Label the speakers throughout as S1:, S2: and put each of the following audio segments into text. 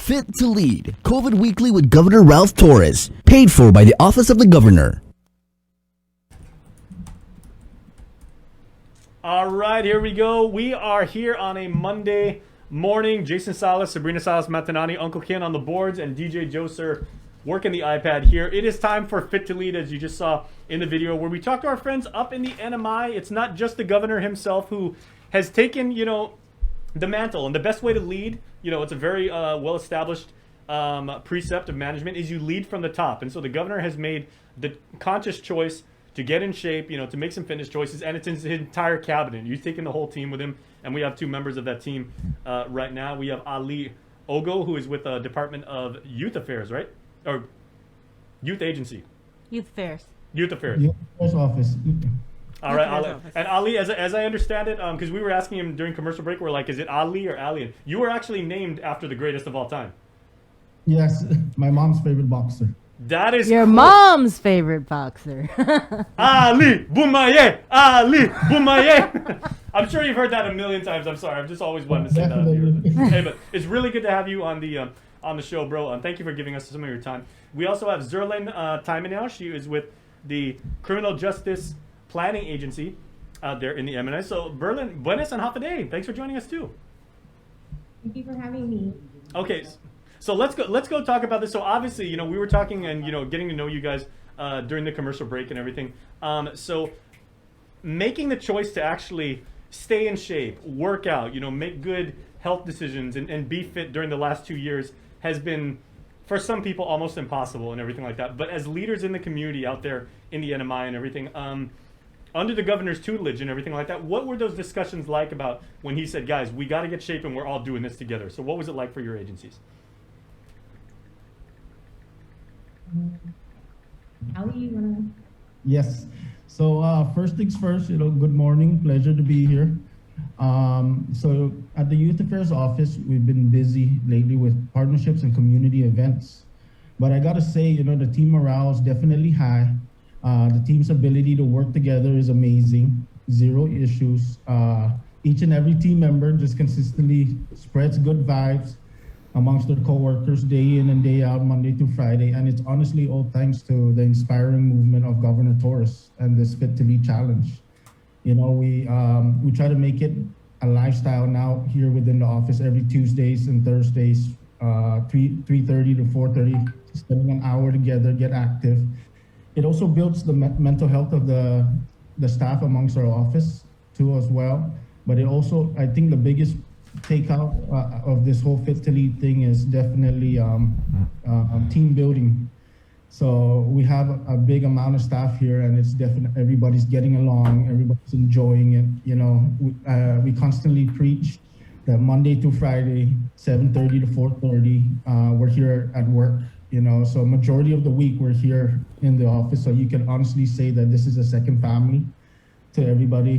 S1: Fit to Lead, COVID Weekly with Governor Ralph Torres, paid for by the Office of the Governor.
S2: All right, here we go. We are here on a Monday morning. Jason Salas, Sabrina Salas Matanani, Uncle Ken on the boards, and DJ Joser working the iPad here. It is time for Fit to Lead, as you just saw in the video, where we talk to our friends up in the NMI. It's not just the governor himself who has taken, the mantle. And the best way to lead, it's a very well-established precept of management, is you lead from the top. And so the governor has made the conscious choice to get in shape, to make some fitness choices, and it's in his entire cabinet. He's taken the whole team with him, and we have two members of that team right now. We have Ali Ogo, who is with the Department of Youth Affairs, right? Or Youth Agency.
S3: Youth Affairs.
S2: Youth Affairs.
S4: Youth Affairs Office.
S2: All right, Ali. And Ali, as I understand it, because we were asking him during commercial break, we're like, is it Ali or Ali? You were actually named after the greatest of all time.
S4: Yes, my mom's favorite boxer.
S2: That is
S3: your
S2: cool.
S3: Mom's favorite boxer.
S2: Ali Boumaier! Ali Boumaier! I'm sure you've heard that a million times. I'm sorry. I've just always wanted to say that. Hey, but it's really good to have you on the show, bro. Thank you for giving us some of your time. We also have Zerlyn Taimanel. She is with the Criminal Justice Planning Agency there in the NMI. So, Berlin, buenas and half a day. Thanks for joining us too.
S5: Thank you for having me.
S2: Okay, so let's go talk about this. So obviously, we were talking and getting to know you guys during the commercial break and everything. So making the choice to actually stay in shape, work out, make good health decisions and be fit during the last 2 years has been, for some people, almost impossible and everything like that. But as leaders in the community out there in the NMI and everything, under the governor's tutelage and everything like that, what were those discussions like about when he said, guys, we got to get shape and we're all doing this together? So what was it like for your agencies?
S5: Ali, you wanna?
S4: Yes. So first things first, good morning. Pleasure to be here. So at the Youth Affairs Office, we've been busy lately with partnerships and community events. But I gotta say, the team morale is definitely high. The team's ability to work together is amazing. Zero issues. Each and every team member just consistently spreads good vibes amongst their coworkers day in and day out, Monday through Friday. And it's honestly all thanks to the inspiring movement of Governor Torres and this Fit to Lead challenge. We try to make it a lifestyle now here within the office every Tuesdays and Thursdays, 3:30 to 4:30, spending an hour together, get active. It also builds the mental health of the staff amongst our office too as well. But it also, I think the biggest takeout of this whole Fit to Lead thing is definitely team building. So we have a big amount of staff here, and it's definitely everybody's getting along, everybody's enjoying it. We constantly preach that Monday to Friday, 7:30 to 4:30, we're here at work. So majority of the week we're here in the office. So you can honestly say that this is a second family to everybody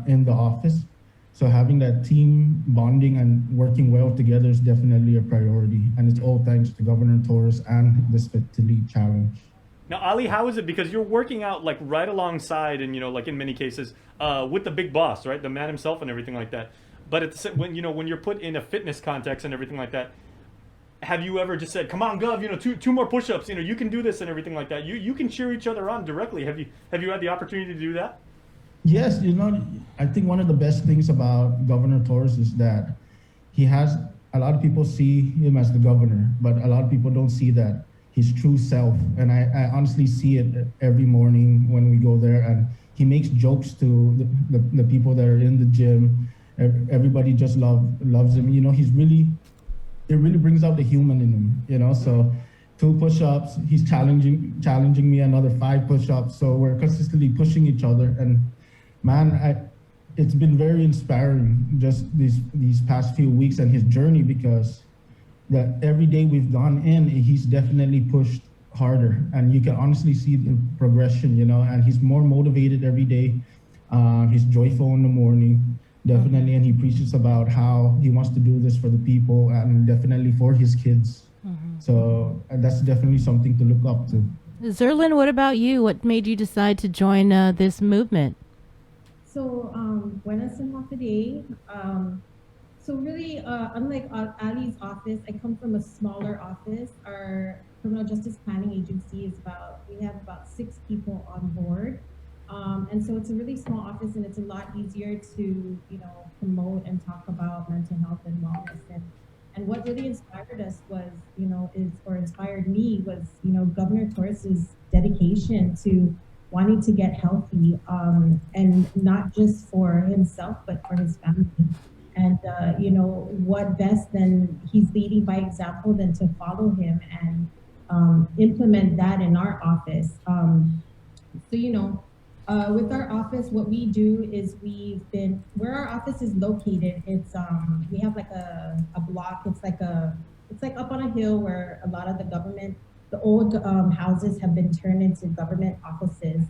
S4: in the office. So having that team bonding and working well together is definitely a priority. And it's all thanks to Governor Torres and this Fit to Lead challenge.
S2: Now, Ali, how is it? Because you're working out like right alongside and, like in many cases, with the big boss, right? The man himself and everything like that. But when you're put in a fitness context and everything like that, have you ever just said, come on, Gov, two more push-ups, you can do this and everything like that? You can cheer each other on directly. Have you had the opportunity to do that?
S4: Yes, I think one of the best things about Governor Torres is that he has, a lot of people see him as the governor, but a lot of people don't see that his true self. And I honestly see it every morning when we go there, and he makes jokes to the people that are in the gym. Everybody just loves him. It really brings out the human in him, so 2 push-ups, he's challenging me another 5 push-ups. So we're consistently pushing each other. And man, it's been very inspiring just these past few weeks and his journey, because that every day we've gone in, he's definitely pushed harder, and you can honestly see the progression, and he's more motivated every day. He's joyful in the morning, definitely, and he preaches about how he wants to do this for the people and definitely for his kids. Mm-hmm. So that's definitely something to look up to.
S3: Zerlyn, what about you? What made you decide to join this movement?
S5: So, buenas and half a day. So really, unlike Ali's office, I come from a smaller office. Our criminal justice planning agency is we have about 6 people on board. And so it's a really small office, and it's a lot easier to, promote and talk about mental health and wellness. And what really inspired us was, or inspired me was, Governor Torres's dedication to wanting to get healthy, and not just for himself, but for his family. And, what best than he's leading by example than to follow him and implement that in our office. With our office, what we do is where our office is located, it's, we have like a block, it's like up on a hill where a lot of the old houses have been turned into government offices.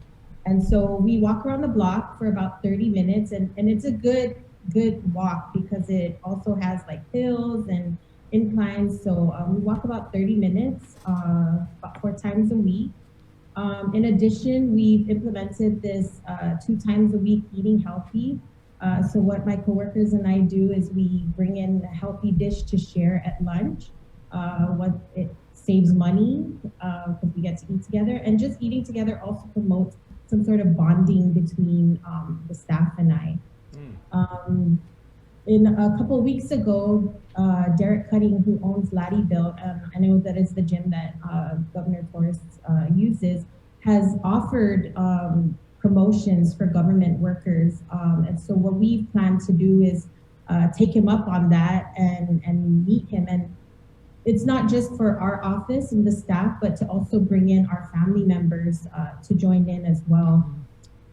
S5: And so we walk around the block for about 30 minutes, and it's a good walk because it also has like hills and inclines. So we walk about 30 minutes, about 4 times a week. In addition, we've implemented this 2 times a week eating healthy. So what my coworkers and I do is we bring in a healthy dish to share at lunch. What it saves money because we get to eat together, and just eating together also promotes some sort of bonding between the staff and I. In a couple of weeks ago, Derek Cutting, who owns Laddie Built, I know that is the gym that Governor Torres uses, has offered promotions for government workers. And so what we plan to do is take him up on that and meet him. And it's not just for our office and the staff, but to also bring in our family members to join in as well.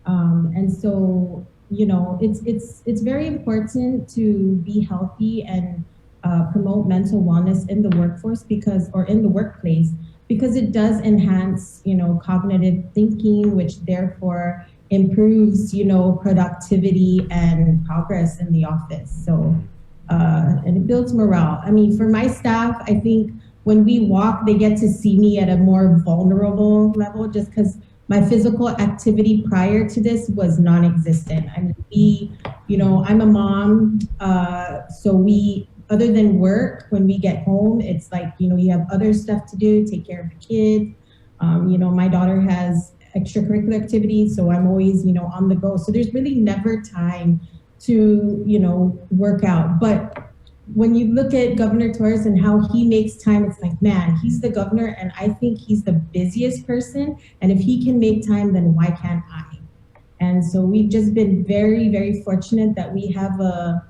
S5: And so, it's very important to be healthy and promote mental wellness in the workforce or in the workplace, because it does enhance, cognitive thinking, which therefore improves, productivity and progress in the office. So, and it builds morale. I mean, for my staff, I think when we walk, they get to see me at a more vulnerable level, just because my physical activity prior to this was non-existent. I mean, I'm a mom, so other than work, when we get home, it's like, you have other stuff to do, take care of the kids. My daughter has extracurricular activities, so I'm always, on the go. So there's really never time to, work out. But when you look at Governor Torres and how he makes time, it's like, man, he's the governor, and I think he's the busiest person. And if he can make time, then why can't I? And so we've just been very, very fortunate that we have a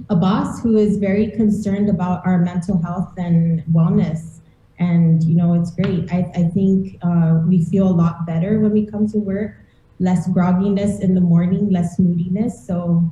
S5: boss who is very concerned about our mental health and wellness. And, it's great. I think we feel a lot better when we come to work, less grogginess in the morning, less moodiness. So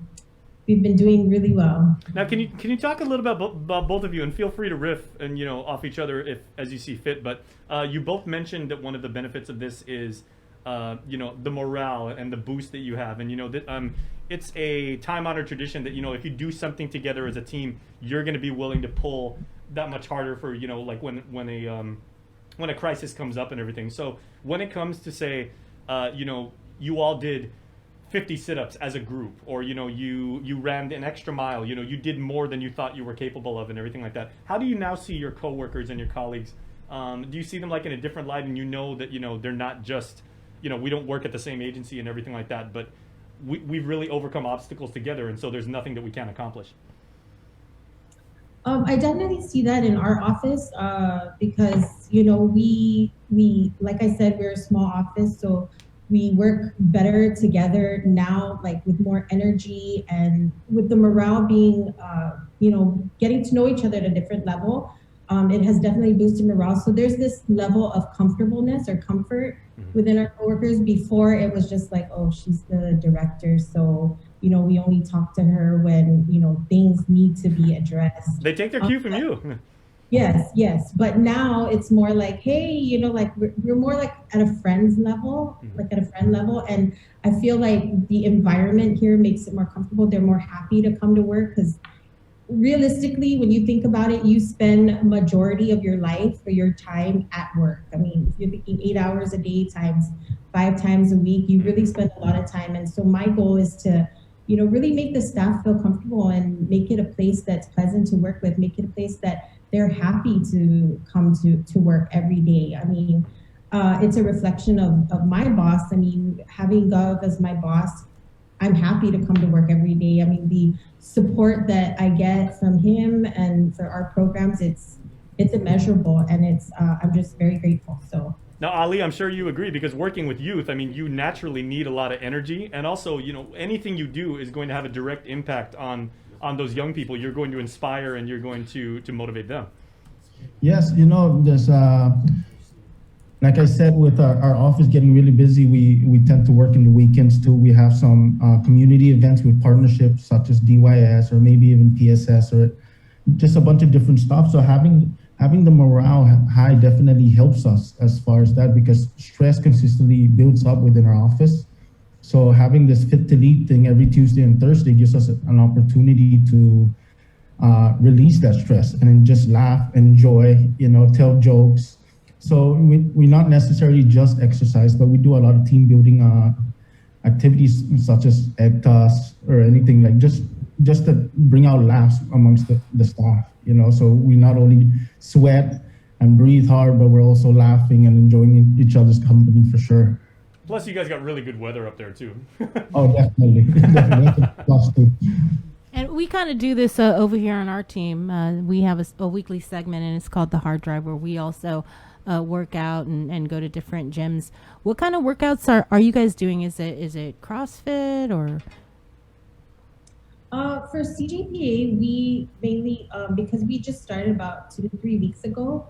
S5: we've been doing really well.
S2: Now, can you talk a little bit about both of you, and feel free to riff and off each other if as you see fit. But you both mentioned that one of the benefits of this is the morale and the boost that you have, and that it's a time-honored tradition that if you do something together as a team, you're going to be willing to pull that much harder for like when a crisis comes up and everything. So when it comes to say you all did 50 sit-ups as a group, or you ran an extra mile, you did more than you thought you were capable of and everything like that. How do you now see your coworkers and your colleagues? Do you see them like in a different light, and that they're not just we don't work at the same agency and everything like that, but we've really overcome obstacles together, and so there's nothing that we can't accomplish?
S5: I definitely see that in our office because we like I said, we're a small office, so we work better together now, like with more energy, and with the morale being, getting to know each other at a different level. It has definitely boosted morale. So there's this level of comfortableness or comfort within our coworkers. Before, it was just like, oh, she's the director, so we only talk to her when things need to be addressed.
S2: They take their cue from you.
S5: Yes. But now it's more like, hey, like we're more like at a friend's level, like at a friend level. And I feel like the environment here makes it more comfortable. They're more happy to come to work because realistically, when you think about it, you spend a majority of your life or your time at work. I mean, if you're thinking 8 hours a day times 5 times a week, you really spend a lot of time. And so my goal is to really make the staff feel comfortable and make it a place that's pleasant to work with, make it a place that they're happy to come to work every day. I mean, it's a reflection of my boss. I mean, having Gov as my boss, I'm happy to come to work every day. I mean, the support that I get from him and for our programs, it's immeasurable, and I'm just very grateful. So.
S2: Now, Ali, I'm sure you agree, because working with youth, I mean, you naturally need a lot of energy, and also, anything you do is going to have a direct impact on those young people. You're going to inspire and you're going to motivate them.
S4: Yes, there's like I said, with our office getting really busy, we tend to work in the weekends too. We have some community events with partnerships such as DYS or maybe even PSS or just a bunch of different stuff. So having the morale high definitely helps us as far as that, because stress consistently builds up within our office. So having this Fit to Lead thing every Tuesday and Thursday gives us an opportunity to release that stress and then just laugh, enjoy, tell jokes. So we not necessarily just exercise, but we do a lot of team building activities such as EdTas or anything like just to bring out laughs amongst the staff. So we not only sweat and breathe hard, but we're also laughing and enjoying each other's company for sure.
S2: Plus, you guys got really good weather up there too.
S4: Oh, definitely. Definitely. Plus too.
S3: And we kind of do this over here on our team. We have a weekly segment, and it's called the Hard Drive, where we also work out and go to different gyms. What kind of workouts are you guys doing? Is it CrossFit or?
S5: For CJPA, we mainly, because we just started about 2 to 3 weeks ago,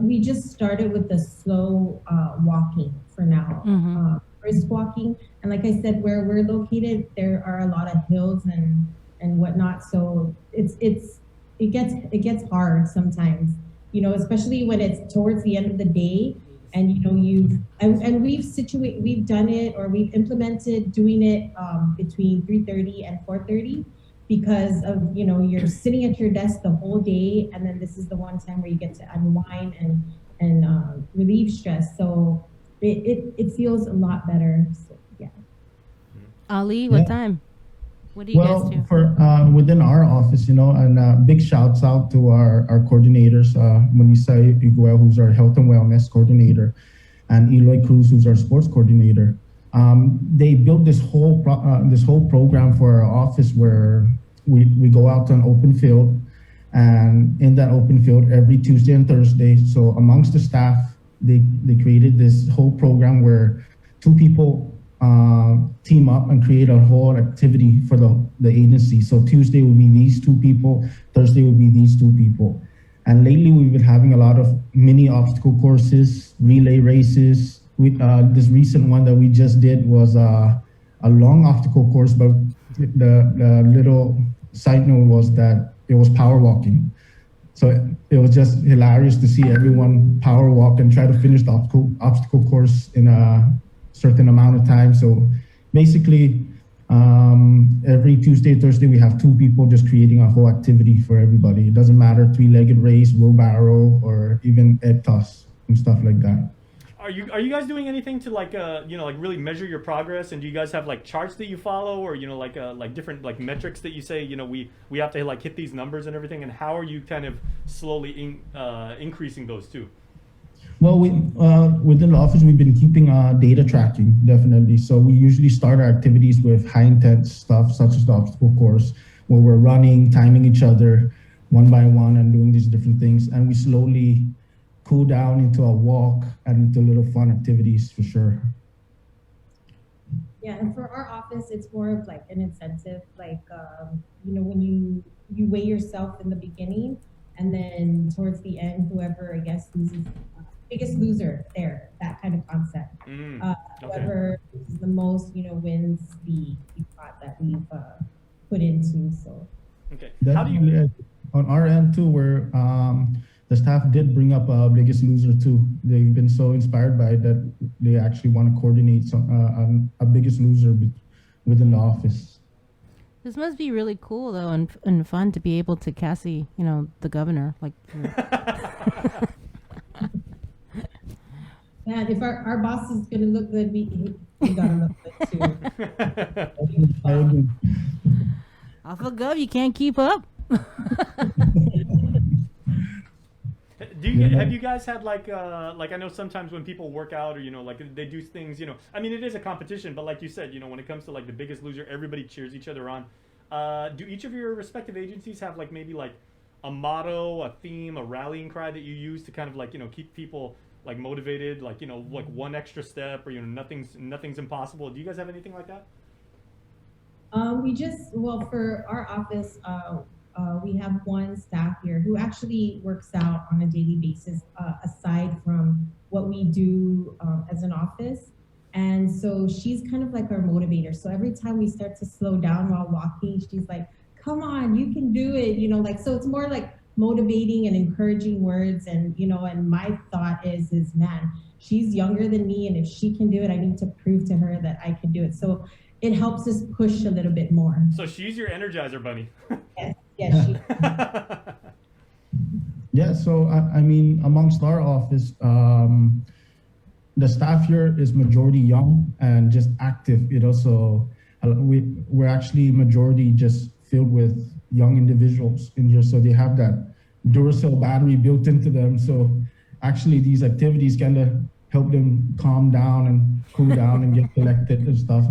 S5: we just started with the slow walking for now, brisk walking. And like I said, where we're located, there are a lot of hills and whatnot. So it gets hard sometimes, especially when it's towards the end of the day. And we've done it, or we've implemented doing it between 3:30 and 4:30, because of you're sitting at your desk the whole day, and then this is the one time where you get to unwind and relieve stress. So it feels a lot better. So, yeah.
S3: Ali, what time? What do you guys do?
S4: For within our office, and big shouts out to our coordinators, Monisa Iguel, who's our health and wellness coordinator, and Eloy Cruz, who's our sports coordinator. They built this whole program for our office where we go out to an open field, and in that open field every Tuesday and Thursday. So amongst the staff, they created this whole program where 2 people team up and create a whole activity for the agency. So Tuesday would be these 2 people, Thursday would be these 2 people. And lately we've been having a lot of mini obstacle courses, relay races. This recent one that we just did was a long obstacle course, but the little side note was that it was power walking. So it was just hilarious to see everyone power walk and try to finish the obstacle course in a certain amount of time. So basically, every Tuesday, Thursday, we have 2 people just creating a whole activity for everybody. It doesn't matter, 3-legged race, wheelbarrow, or even EdTas and stuff like that.
S2: Are you guys doing anything to like really measure your progress? And do you guys have like charts that you follow, or like different like metrics that you say we have to like hit these numbers and everything? And how are you kind of slowly increasing those too?
S4: Well, within the office, we've been keeping data tracking, definitely. So we usually start our activities with high intent stuff, such as the obstacle course, where we're running, timing each other one by one and doing these different things. And we slowly cool down into a walk and into little fun activities for sure.
S5: Yeah, and for our office, it's more of like an incentive, like, when you weigh yourself in the beginning, and then towards the end, whoever, I guess, loses, biggest loser there, that kind of concept. Okay. Whoever is the most, wins the pot that we've put into. So.
S2: Okay.
S4: How do you? On our end too, where the staff did bring up biggest loser too. They've been so inspired by it that they actually want to coordinate a biggest loser within the office.
S3: This must be really cool though, and fun to be able to Cassie, the governor, like.
S5: Yeah, if our boss is gonna look good, we gotta look good too.
S4: I agree.
S3: Alpha Gov, you can't keep up.
S2: Have you guys had like I know sometimes when people work out or like they do things, I mean it is a competition, but like you said, when it comes to like the Biggest Loser, everybody cheers each other on. Do each of your respective agencies have like maybe like a motto, a theme, a rallying cry that you use to kind of like keep people like motivated, like like one extra step, or nothing's impossible? Do you guys have anything like that?
S5: Well, for our office, we have one staff here who actually works out on a daily basis, aside from what we do as an office. And so she's kind of like our motivator. So every time we start to slow down while walking, she's like, come on, you can do it. So it's more like motivating and encouraging words. And, and my thought is, man, she's younger than me. And if she can do it, I need to prove to her that I can do it. So it helps us push a little bit more.
S2: So she's your Energizer bunny.
S5: Yes, she.
S4: Yeah, so I mean, amongst our office, the staff here is majority young and just active, so we're actually majority just filled with young individuals in here. So they have that Duracell battery built into them. So actually these activities kind of help them calm down and cool down and get collected and stuff,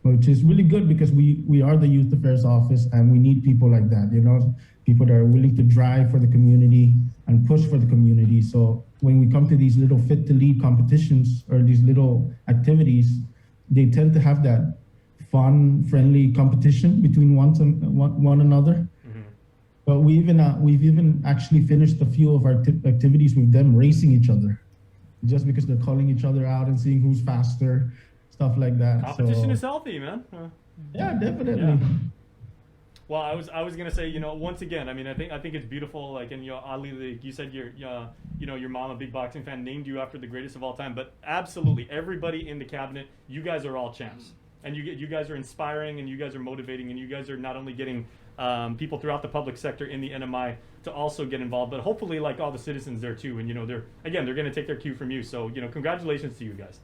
S4: which is really good because we are the Youth Affairs Office and we need people like that, people that are willing to drive for the community and push for the community. So when we come to these little Fit to Lead competitions or these little activities, they tend to have that fun, friendly competition between one another. Mm-hmm. But we've even actually finished a few of our activities with them racing each other, just because they're calling each other out and seeing who's faster, stuff like that.
S2: Competition is healthy, man.
S4: Yeah, definitely.
S2: Yeah. Well, I was gonna say, once again, I mean, I think it's beautiful. Like, and Ali, like you said, your mom, a big boxing fan, named you after the greatest of all time. But absolutely, everybody in the cabinet, you guys are all champs, and you guys are inspiring, and you guys are motivating, and you guys are not only getting people throughout the public sector in the NMI to also get involved, but hopefully, like all the citizens there too. And they're gonna take their cue from you. So congratulations to you guys.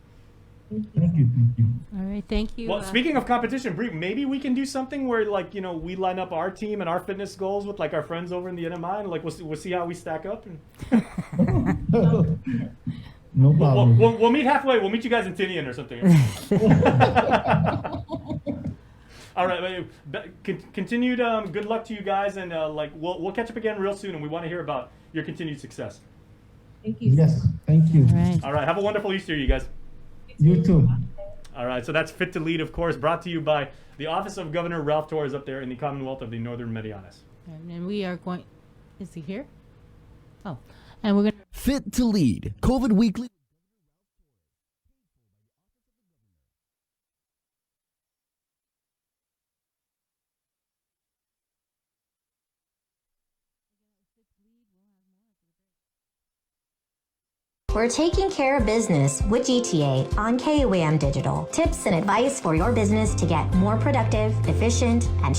S4: Thank you.
S3: All right, thank you.
S2: Well, speaking of competition, Bree, maybe we can do something where, like, we line up our team and our fitness goals with like our friends over in the NMI, and like we'll see how we stack up. And
S4: No problem.
S2: We'll meet halfway. We'll meet you guys in Tinian or something. All right, continued good luck to you guys, and like we'll catch up again real soon, and we want to hear about your continued success.
S5: Thank you.
S4: Yes, thank you.
S3: All right.
S2: All right, have a wonderful Easter, you guys.
S4: You too.
S2: All right, so that's Fit to Lead, of course, brought to you by the Office of Governor Ralph Torres up there in the Commonwealth of the Northern Marianas.
S3: And we are going. Is he here? Oh, and we're going to.
S1: Fit to Lead, COVID Weekly.
S6: We're taking care of business with GTA on KUAM Digital. Tips and advice for your business to get more productive, efficient, and